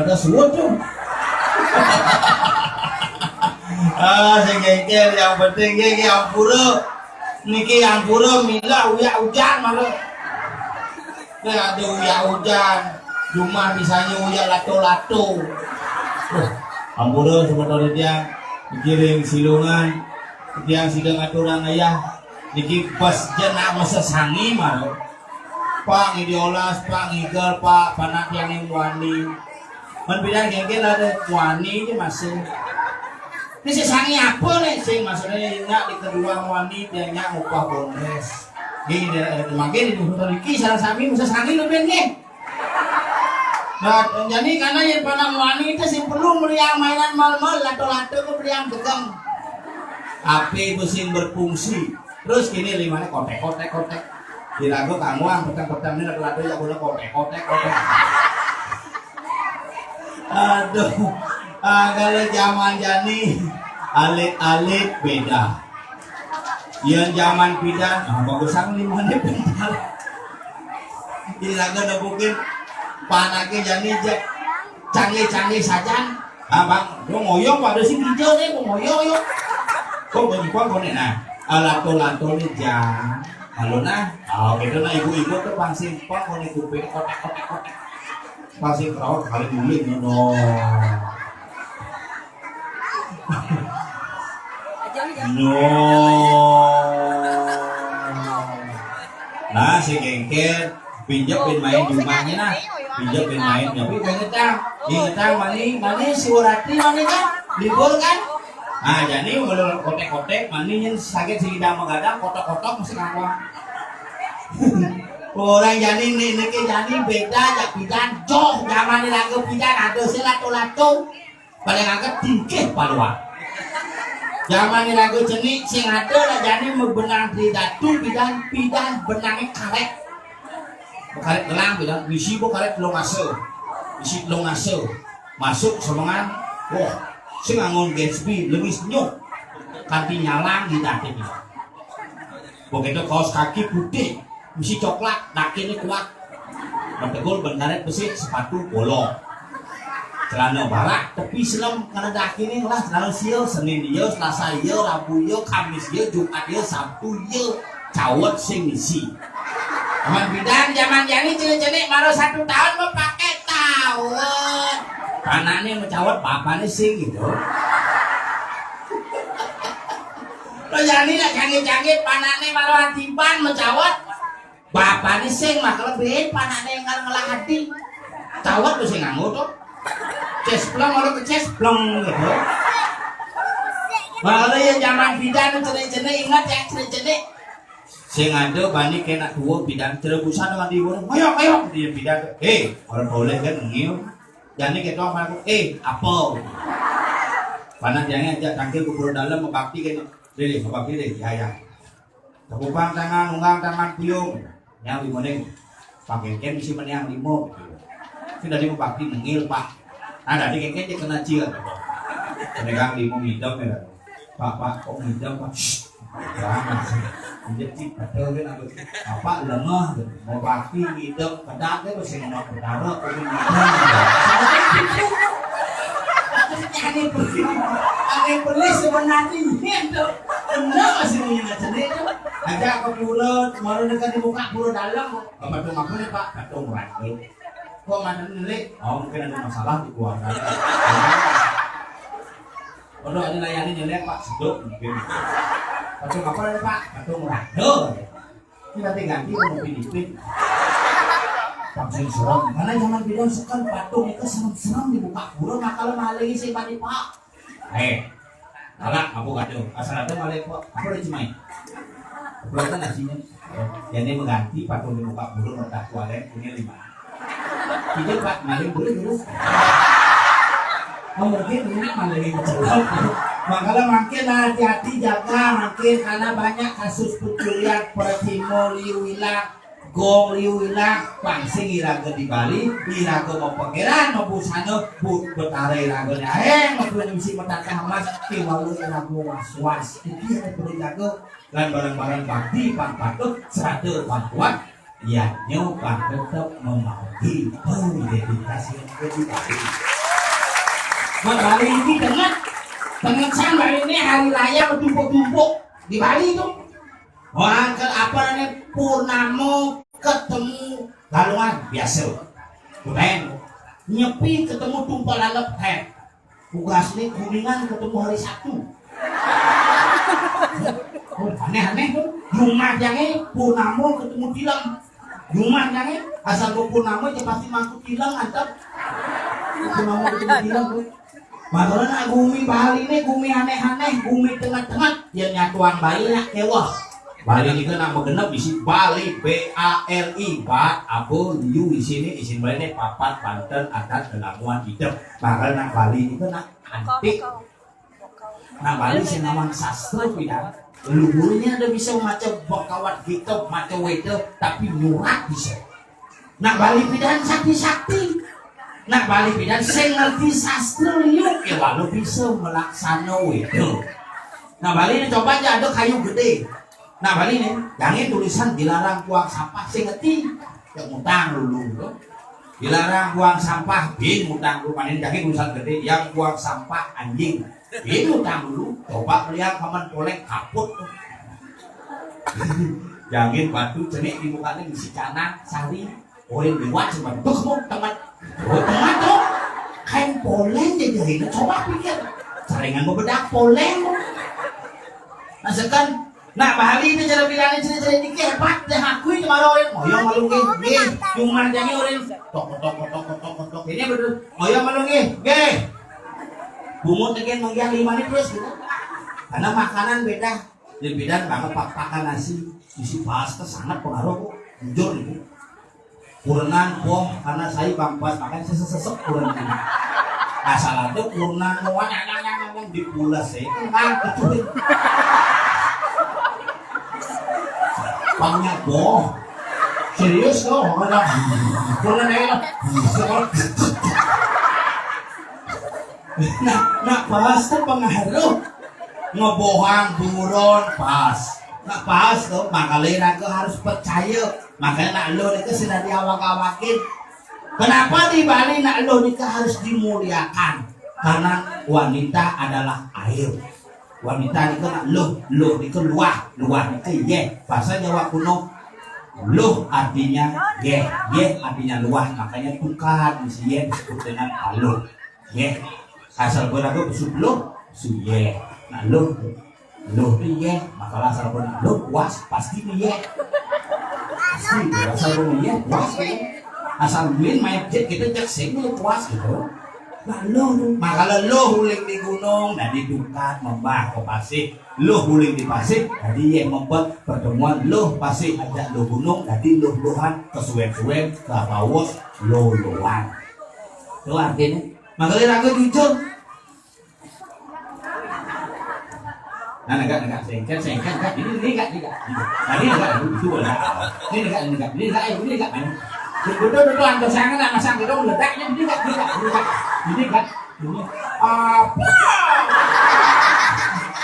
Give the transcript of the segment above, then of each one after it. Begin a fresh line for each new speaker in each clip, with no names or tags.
pada suwut tuh. Sing gengkel yang penting ge yang pura. Niki yang pura mila uya hujan malu. Ada uya hujan. Cuma misalnya uya lato-lato. Ampura sebetulnya dia dikirim silungan. Dia sidang aturan ayah. Niki pas jenak masa sangi malu. Pak ngidiolas, Pak ngigel, Pak panak yang wani. Man bilang gengkel ada wani ini masih. Ini si sangi apa nih? Sing maksudnya ingat di kedua wani dia ingat upah bonus. Ini makin itu Riki salah sami masa sangi lebih nih. Nah jadi karena yang panang wani itu sih perlu meriang mainan mal-mal lato-lato ke meriang gegam. Api mesin berfungsi. Terus gini limanya kotek. Dirago kamu petang-petang ini lato-lato ya boleh kotek. Aduh. Kalau zaman jani alit beda. Yang zaman pidan, bagusan limanya bentar. Dirago nebukin panake jani canggih saja. Abang, lo ngoyong pada si hijau nih, ngoyong yuk. Kok banyuan kau nih nah, lato-lato nih jang. Halo nah, gitu nah ibu-ibu tuh pangsi pak kau nih kuping kotek. Pangsi kerawat kali bulit no. Nah si gengkel pinjak main di rumahnya nah. Pinjak main tapi ingetang mani si Urati mani kan libur kan. Nah jadi kalau kotek mani yang sakit si hidang mengadang kotok masih ngawang. Orang jadi niki jadi beda jak pidan joh zaman ini lagu pidan ada si lato-lato paling angkat tingkih paluan. Zaman ini lagu jenis sing ada lah jadi benang di datu pidan benangnya karet gelang bilang bisi bu karet lo ngase masuk semangan wah sing ngangon Gatsby lebih senyum kanti nyalang di datu ini begitu kaos kaki putih misi coklat dakinya kuat bertegul bendaret besi sepatu bolong celana barak tapi selam karena dakinya lah celana siyo Senin dia Selasa dia Rabu dia Kamis dia Jumat dia Sabtu dia cawat sing isi zaman bidan zaman jani jenik baru 1 tahun mau pakai tawet anaknya mencawat bapaknya sing gitu lo jani lah canggih panaknya baru hatipan mencawat bapaknya sing mah kelebihin panaknya yang ngalah hati cawat lo sing nganggut tuh cesplong kalau ke cesplong gitu kalau yang zaman bidan jenik ingat yang jenik sing ada bani kena dua bidan terebusan dengan dibuat ayo dia bidan orang boleh kan ngil jadi kita apa apa panas jangan ajak tangkil kubur dalam membakti kan deh membakti deh ya tepupang tangan unggang tangan puyung yang dimana pakai ken isi mana yang limo sudah membakti ngil pak ada di kengkeng dia kena cil pegang limo hidup ya pak kok hidup pak jangan jadi betul kan apa lemah mau bakti hidup kadang dia masih mau berdarah tapi aneh beli sebenarnya itu benar masih punya jenis itu ada ke pulau malu dekat di muka pulau dalam batu makanya pak batu murah kok mana nilai mungkin ada masalah di keluarga kalau ada layani nilai pak seduk mungkin batu apa ada pak batu murah kita ganti mau Filipin vaksin serem karena zaman bilang sekan patung itu serem dibuka burung nah kalau malih sih pak anak aku kacau asal ada malih kok aku udah cemai berarti nasinya jadi mengganti patung dibuka burung letak kualet punya 5 itu pak malih boleh dulu mungkin ini malih kecelok makanya makin hati-hati jaga makin karena banyak kasus pencurian Pertimo liwila gong liwila pangsing iraga di Bali iraga mau pangeran mau busana betara iraga mau misi metaka emas tiwalu iraga was-was itu yang perlu jaga dan barang-barang bakti patut serata kuat ya nyoba tetap memauti identitas yang Bali ini dengan san Bali ini hari raya bertumpuk-tumpuk di Bali itu. Wah, apa namanya Purnamo ketemu galungan biasa. Keren. Nyepi ketemu tumpalan lepet. Tugas ini kuningan ketemu hari Sabtu. Oh, aneh-aneh tuh. Jumat yang ini Purnamo ketemu tilang. Jumat yang ini asal Purnamo ya pasti masuk tilang antap. Purnamo ketemu tilang tuh. Makanya gumi Bali ini gumi aneh-aneh, gumi tengah-tengah yang nyatuan Bali nak kewah. Bali ini kan nama genap isi Bali BALI Bat Abul Yu di sini isin Bali ini papat Banten adat Delamuan hidup. Makanya Bali ini kan antik. Nah Bali sih nama sastra pindah. Leluhurnya ada bisa macam bakawat gitu, macam itu, tapi murah bisa. Nah Bali pindah sakti-sakti. Nah Bali pindah saya ngerti sastra liuk ya walau bisa melaksana itu. Nah Bali ini coba aja ada kayu gede. Nah Bali ini jangan tulisan dilarang buang sampah saya ngerti. Yang mutang dulu. Dilarang buang sampah, bin mutang dulu. Panen jangan tulisan gede yang buang sampah anjing. Bin mutang dulu. Coba lihat paman poleng kaput. Jangan batu cenik di mukanya isi kanan sari. Orang lewat cuma tuh teman. Oh teman tuh kain poleng jadi coba pikir saringan bebedak poleng. Nah sekan nah Bali ini cara bilangnya cerita ini hebat deh akui cuma orang moyong malungin gih cuma jangan orang tok ini betul moyong malungin gih bumut again menggiang 5 menit terus gitu karena makanan beda jadi beda banget pakan nasi isi pasta sangat pengaruh jujur ini kurenan bom karena saya bangpas makan sesek kurenan asal itu kurenan nyang dipulas saya kan kecuali pangnya boh serius kok ada kurenan aja nak pasta pengaruh ngebohang buron pas nak pas tuh makanya aku harus percaya makanya nak lo nikah sudah diawak-awakin. Kenapa di Bali nak lo nikah harus dimuliakan? Karena wanita adalah air. Wanita nikah nak lo nikah luah nikah ye. Bahasa Jawa kuno lo artinya ye artinya luah. Makanya tukar di sini disebut dengan lo ye. Asal berlaku besuk lo su ye. Nah lo ye makalah asal berlaku lo puas pasti ye. Pasti asal rumahnya puas gitu. Asal beliin main jet kita cek sing lu puas gitu. Nah lo makalah lo huling di gunung dan di Dukat membah ke pasir. Lo huling di pasir jadi yang membuat pertemuan lo pasir ajak lo gunung jadi lo luhan ke suwen ke bawah lo luhan. Itu artinya makalah ragu jujur. Nah, enggak sengket ini enggak tadi enggak itu lah ini enggak betul antar sangat nak masang itu letaknya ini enggak ini apa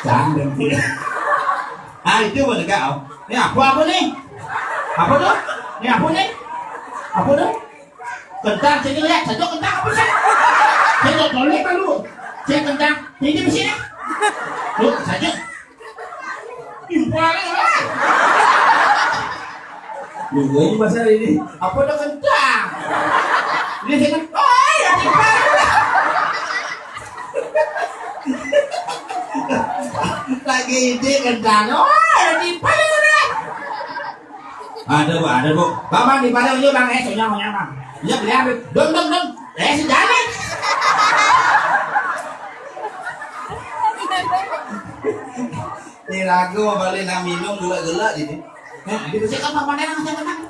jangan tidak itu boleh enggak ini apa nih apa tuh kentang saya lihat saja kentang apa sih saya boleh kan lu saya kentang ini mesinnya lu saja Impalnya lah. Ini masalah ini. Apa dah kentang? Dia jangan. Oh, ya impal. Lagi ide kentang. Oh, ya impal lah. Ada bu. Bang di padang ini bang soalnya bang. Dia beli apa? Dong. Sejalan. Ini lagu balik nak minum gelak-gelak jadi. Dibersihkan apa mana macam mana?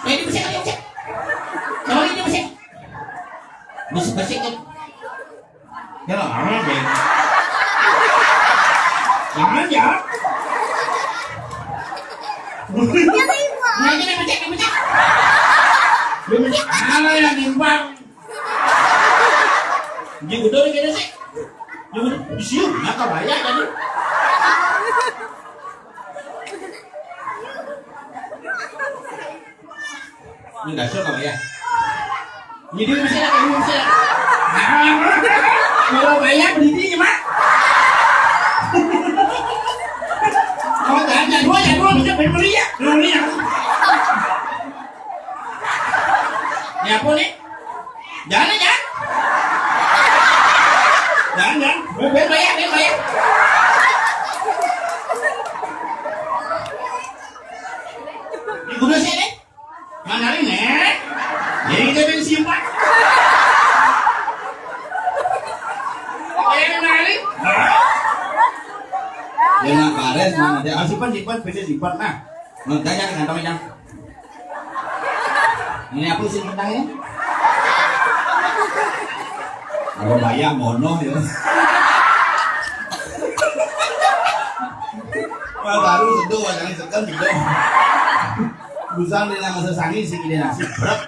Ini dibersihkan dia cek. Kalau ini bersihkan. Jangan marah deh. Jangan ya. Nah ini becek. Becek. Ala yang nimbang. Dia udah kena sih. Dia udah siu, nak bayar tadi. Ini enggak suka ya. Jadi bisa. Kalau bayar berdiri gimana? Kalau jangan dua bisa beli ya. Beli ya. Ini apa nih? Jangan. Bayar. Ini kudu sini. Mana ini? Jadi kita pengen simpan. Dia nak bares mana dia? Simpan, bisa simpan nah. Jangan kantong. Ini apa sih kentangnya? Kalau bayar mono ya. Wah baru sedo jangan sekan gitu. Busang dia nama sesangi sih dia nasi berat.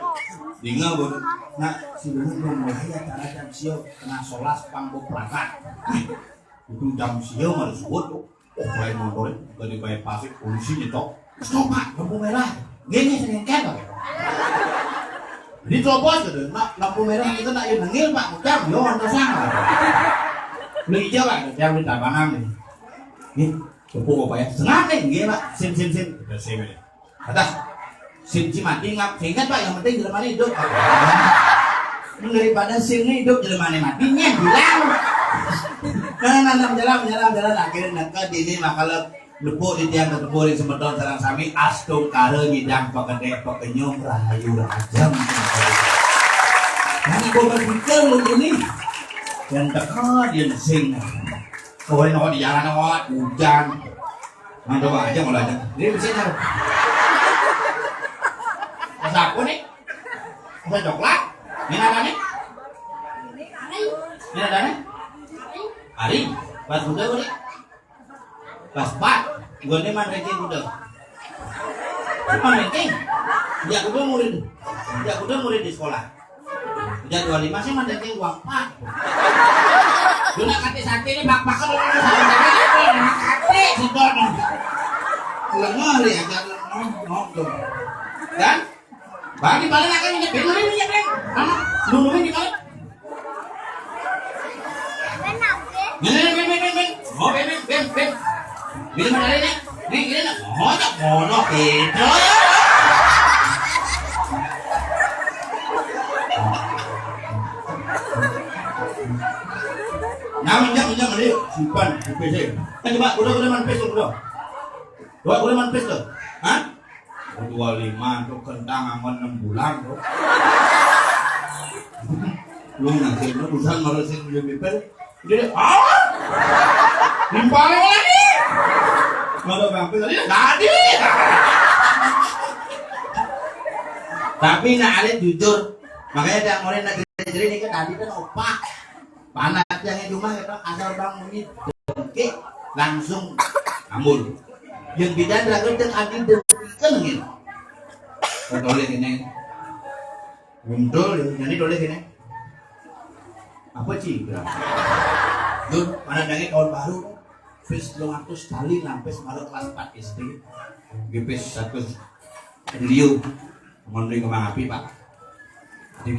Dinga bodoh. Nah sebenarnya belum mulai acara jam sio kena solas panggung pelakat. Itu jam sio harus sebut. Oh mulai motor dari bayar pasir polisi nyetok. Stop pak, lampu merah. Gini senengkan pak. Dicopot gitu, lampu merah kita nak yang nengil pak, udah yo anda sama. Beli hijau pak, yang minta banam nih. Nih, cukup apa ya? Setengah nih, gini pak, sim. Udah sim ini. Atas, sim mati ngap, ingat pak, yang penting jelema hidup. Daripada sim hidup jelema matinya bilang. Jalan akhirnya nak ini makalah lepo di tiang telepon di semedon sarang sami astung kare ngidang pegede pekenyum rahayu rajam. Nanti gua berpikir lu ini dan teka dia sing. Kau ini di jalan hujan. Nah coba aja mulai aja. Ini bisa naruh. Masa apa nih? Masa coklat? Ini namanya? Ini namanya? Hari? Pas udah boleh? Pas pak, gue ini man ranking udah. Man ranking? Ya udah murid di sekolah. Udah 25 sih man ranking uang pak. Lu nak kate sate ini bak-bakan lu nak kate sidon. Lengah li aja ngomong. Dan bagi balik akan minyak ben. Anak, lu di balik. Ben. Oh ben. Gini mana ini? Gini nak. Oh tak mono gitu. Nah minyak ini simpan di PC. Kan coba udah manpes tuh. Udah manpes tuh. Hah? 25 tuh kentang aman 6 bulan tuh. Lu nanti lu urusan marusin bibir. Dia limpah lagi. Mau bangkit tadi. Tapi nak alit jujur. Makanya dia ngomongin nak jadi ini kan tadi kan opak. Panas yang di rumah itu asal bangun ini dengki langsung ambul. Yang bidan rakyat dan adi dengkikan gitu. Toleh ini. Muncul jadi toleh ini. Apa sih? Jun, mana dangi tahun baru? Fes 200 kali lampes malu kelas 4 SD. Gepes 1 Rio. Mondri kemang api pak. Di